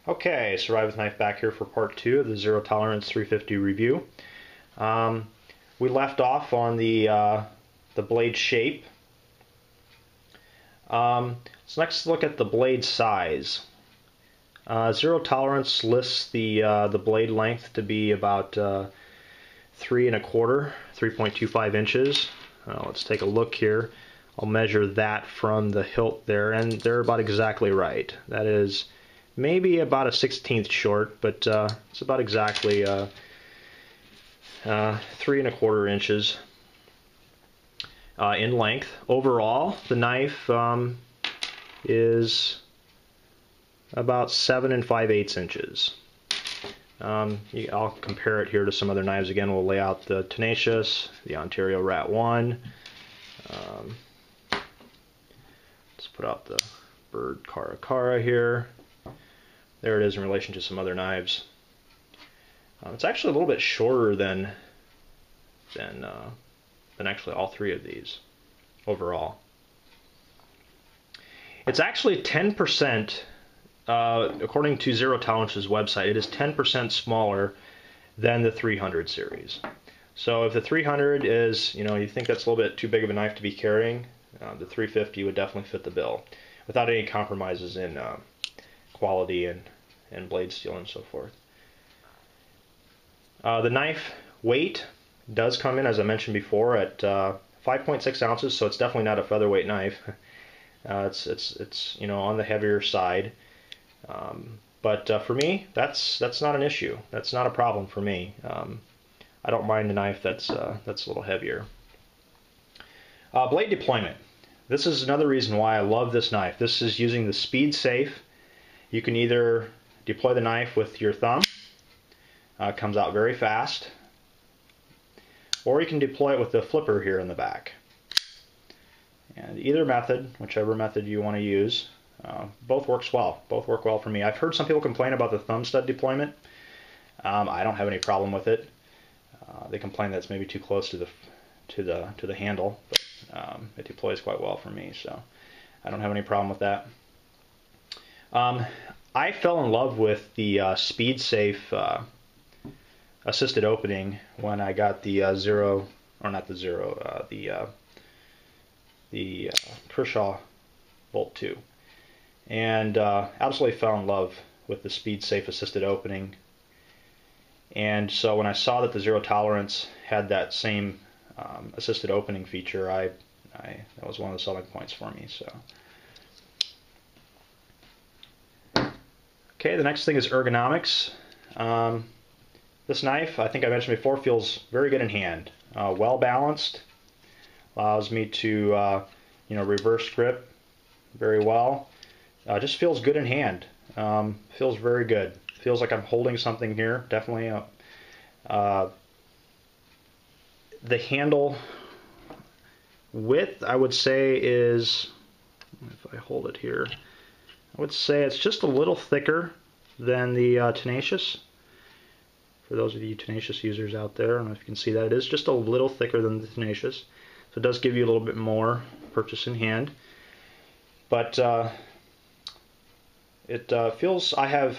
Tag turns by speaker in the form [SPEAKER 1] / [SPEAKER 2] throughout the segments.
[SPEAKER 1] Okay, Survive with Knife back here for part 2 of the Zero Tolerance 350 review. We left off on the blade shape. So next look at the blade size. Zero Tolerance lists the blade length to be about 3¼ 3.25 inches. Let's take a look here. I'll measure that from the hilt there, and they're about exactly right. That is maybe about a 1/16 short, but it's about exactly 3¼ inches in length. Overall, the knife is about 7 5/8 inches. I'll compare it here to some other knives. Again, we'll lay out the Tenacious, the Ontario Rat 1. Let's put out the Bird Cara here. There it is in relation to some other knives. It's actually a little bit shorter than actually all three of these overall. It's actually 10%, according to Zero Tolerance's website, it is 10% smaller than the 300 series. So if the 300 is, you think that's a little bit too big of a knife to be carrying, the 350 would definitely fit the bill without any compromises in quality and blade steel and so forth. The knife weight does come in, as I mentioned before, at 5.6 ounces, so it's definitely not a featherweight knife. It's on the heavier side, but for me, that's not an issue. That's not a problem for me. I don't mind a knife that's a little heavier. Blade deployment. This is another reason why I love this knife. This is using the Speed Safe. You can either deploy the knife with your thumb. It comes out very fast. Or you can deploy it with the flipper here in the back. And either method, whichever method you want to use, both works well. Both work well for me. I've heard some people complain about the thumb stud deployment. I don't have any problem with it. They complain that it's maybe too close to the handle, but it deploys quite well for me, so I don't have any problem with that. I fell in love with the Speed Safe assisted opening when I got the the Kershaw Bolt 2, and absolutely fell in love with the Speed Safe assisted opening. And so when I saw that the Zero Tolerance had that same assisted opening feature, that was one of the selling points for me. So, okay, the next thing is ergonomics. This knife, I think I mentioned before, feels very good in hand. Well balanced, allows me to reverse grip very well. Just feels good in hand. Feels very good. Feels like I'm holding something here. Definitely. The handle width, I would say, is, if I hold it here, I would say it's just a little thicker than the Tenacious. For those of you Tenacious users out there, I don't know if you can see that. It is just a little thicker than the Tenacious. So it does give you a little bit more purchase in hand. But it feels, I have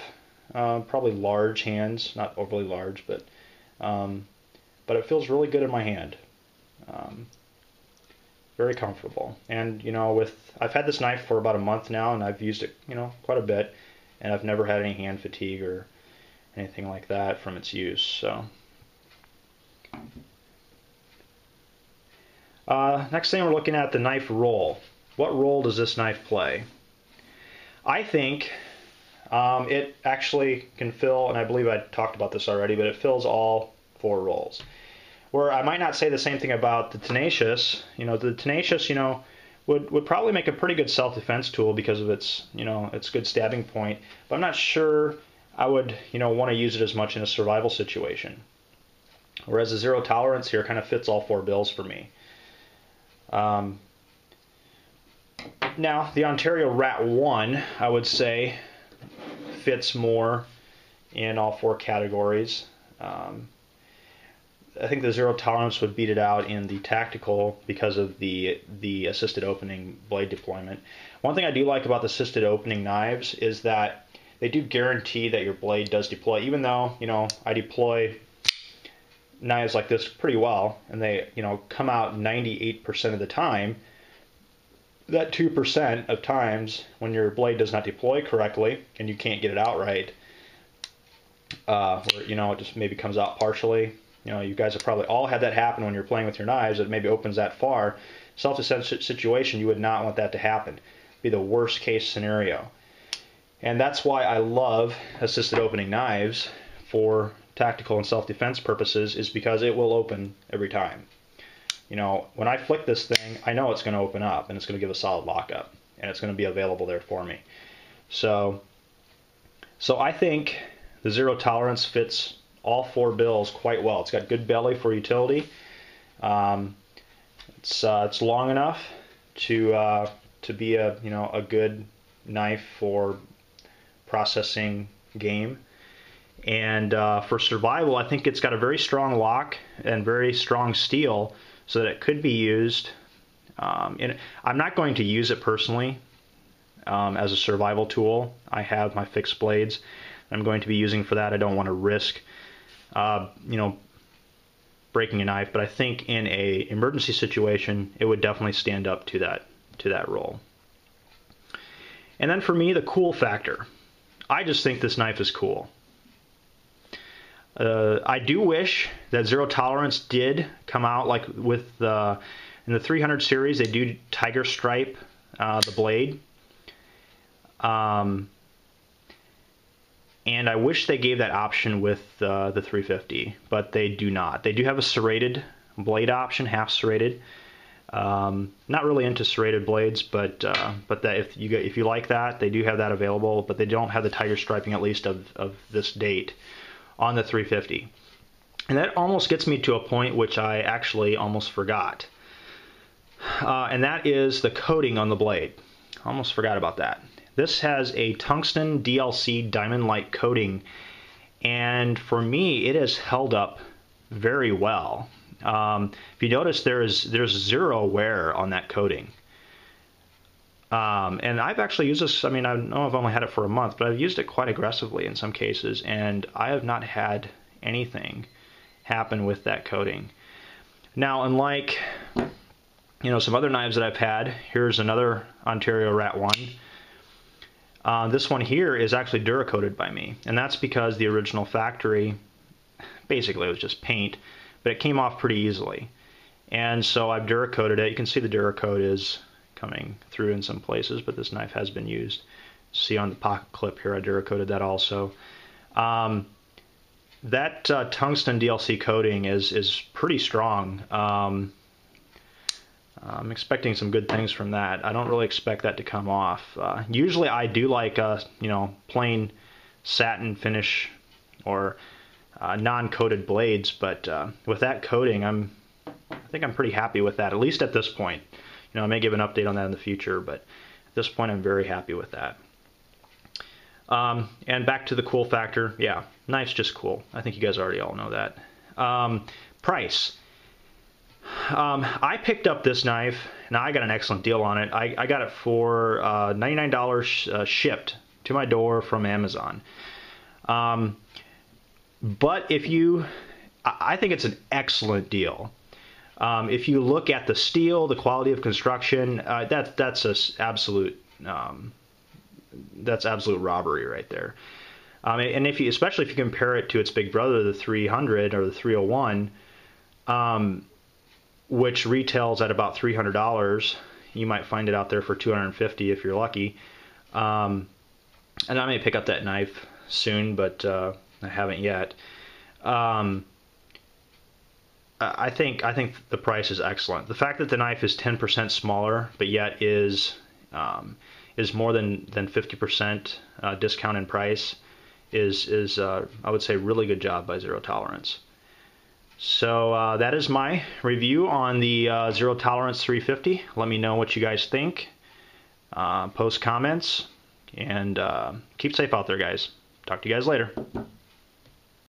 [SPEAKER 1] probably large hands, not overly large, but it feels really good in my hand. Very comfortable. And I've had this knife for about a month now, and I've used it quite a bit, and I've never had any hand fatigue or anything like that from its use. So next thing, we're looking at the knife roll. What role does this knife play? I think it actually can fill, and I believe I talked about this already, but it fills all 4 roles. Where I might not say the same thing about the Tenacious. The Tenacious, would probably make a pretty good self-defense tool because of its, its good stabbing point. But I'm not sure I would, want to use it as much in a survival situation. Whereas the Zero Tolerance here kind of fits all 4 bills for me. Now, the Ontario Rat 1, I would say, fits more in all 4 categories. I think the Zero Tolerance would beat it out in the tactical because of the assisted opening blade deployment. One thing I do like about the assisted opening knives is that they do guarantee that your blade does deploy, even though, you know, I deploy knives like this pretty well, and they, you know, come out 98% of the time. That 2% of times when your blade does not deploy correctly and you can't get it out right, or, you know, it just maybe comes out partially. You know, you guys have probably all had that happen when you're playing with your knives. It maybe opens that far. Self-defense situation, you would not want that to happen. It'd be the worst case scenario. And that's why I love assisted opening knives for tactical and self-defense purposes, is because it will open every time. You know, when I flick this thing, I know it's going to open up and it's going to give a solid lockup, and it's going to be available there for me. So I think the zero tolerance fits all four bills quite well. It's got good belly for utility. It's long enough to be a good knife for processing game. And for survival, I think it's got a very strong lock and very strong steel, so that it could be used. I'm not going to use it personally as a survival tool. I have my fixed blades I'm going to be using for that. I don't want to risk, breaking a knife, but I think in a emergency situation, it would definitely stand up to that role. And then for me, the cool factor. I just think this knife is cool. I do wish that zero tolerance did come out like with in the 300 series. They do tiger stripe the blade, and I wish they gave that option with the 350, but they do not. They do have a serrated blade option, half serrated. Not really into serrated blades, but that if you like that, they do have that available. But they don't have the tiger striping, at least of this date, on the 350. And that almost gets me to a point which I actually almost forgot. And that is the coating on the blade. Almost forgot about that. This has a tungsten DLC diamond light coating, and for me it has held up very well. If you notice, there's zero wear on that coating. And I've actually used this, I mean, I know I've only had it for a month, but I've used it quite aggressively in some cases, and I have not had anything happen with that coating. Now, unlike, some other knives that I've had, here's another Ontario Rat 1. This one here is actually Duracoated by me, and that's because the original factory, basically it was just paint, but it came off pretty easily. And so I've Duracoated it. You can see the Duracoat is coming through in some places, but this knife has been used. See on the pocket clip here, I Duracoated that also. That tungsten DLC coating is pretty strong. I'm expecting some good things from that. I don't really expect that to come off. Usually I do like plain satin finish or non-coated blades, but with that coating, I think I'm pretty happy with that, at least at this point. I may give an update on that in the future, but at this point I'm very happy with that. And back to the cool factor, yeah, knife's just cool. I think you guys already all know that. Price. I picked up this knife. Now I got an excellent deal on it. I got it for $99 shipped to my door from Amazon. But I think it's an excellent deal. If you look at the steel, the quality of construction, that's absolute robbery right there. And especially if you compare it to its big brother, the 300 or the 301, which retails at about $300, you might find it out there for $250 if you're lucky. And I may pick up that knife soon, but I haven't yet. I think the price is excellent. The fact that the knife is 10% smaller, but yet is more than 50% discount in price is I would say really good job by Zero Tolerance. So that is my review on the Zero Tolerance 350. Let me know what you guys think. Post comments, and keep safe out there, guys. Talk to you guys later.